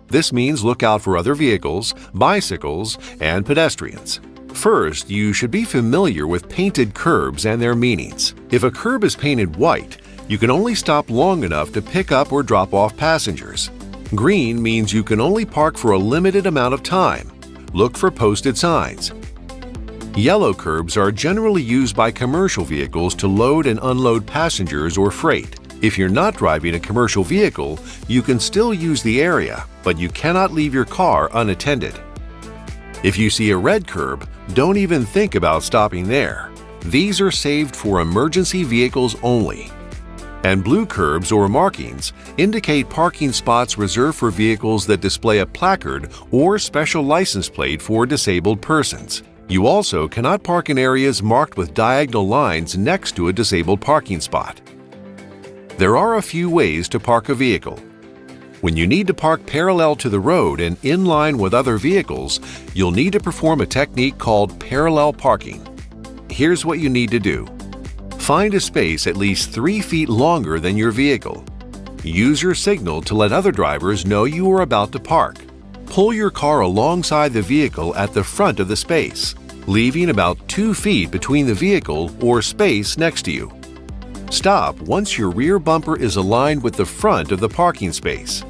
This means look out for other vehicles, bicycles, and pedestrians. First, you should be familiar with painted curbs and their meanings. If a curb is painted white, you can only stop long enough to pick up or drop off passengers. Green means you can only park for a limited amount of time. Look for posted signs. Yellow curbs are generally used by commercial vehicles to load and unload passengers or freight. If you're not driving a commercial vehicle, you can still use the area, but you cannot leave your car unattended. If you see a red curb, don't even think about stopping there. These are saved for emergency vehicles only. And blue curbs or markings indicate parking spots reserved for vehicles that display a placard or special license plate for disabled persons. You also cannot park in areas marked with diagonal lines next to a disabled parking spot. There are a few ways to park a vehicle. When you need to park parallel to the road and in line with other vehicles, you'll need to perform a technique called parallel parking. Here's what you need to do. Find a space at least 3 feet longer than your vehicle. Use your signal to let other drivers know you are about to park. Pull your car alongside the vehicle at the front of the space, leaving about 2 feet between the vehicle or space next to you. Stop once your rear bumper is aligned with the front of the parking space.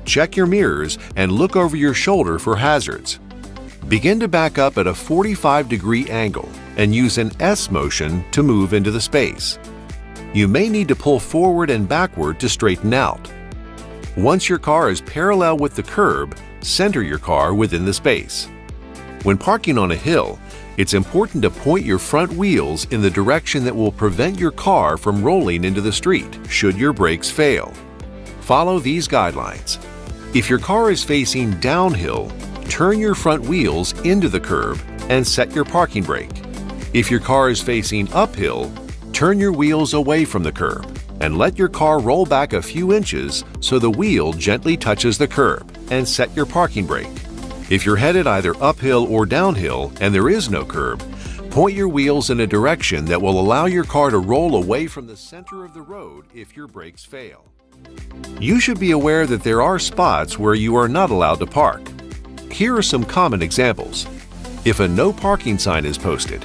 Check your mirrors and look over your shoulder for hazards. Begin to back up at a 45-degree angle and use an S motion to move into the space. You may need to pull forward and backward to straighten out. Once your car is parallel with the curb, center your car within the space. When parking on a hill, it's important to point your front wheels in the direction that will prevent your car from rolling into the street should your brakes fail. Follow these guidelines. If your car is facing downhill, turn your front wheels into the curb and set your parking brake. If your car is facing uphill, turn your wheels away from the curb and let your car roll back a few inches so the wheel gently touches the curb and set your parking brake. If you're headed either uphill or downhill and there is no curb, point your wheels in a direction that will allow your car to roll away from the center of the road if your brakes fail. You should be aware that there are spots where you are not allowed to park. Here are some common examples. If a no parking sign is posted,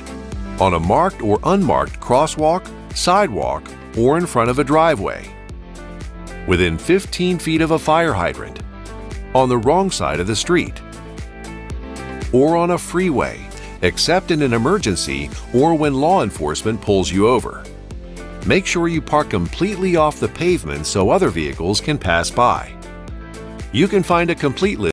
on a marked or unmarked crosswalk, sidewalk, or in front of a driveway, within 15 feet of a fire hydrant, on the wrong side of the street, or on a freeway, except in an emergency or when law enforcement pulls you over. Make sure you park completely off the pavement so other vehicles can pass by. You can find a complete list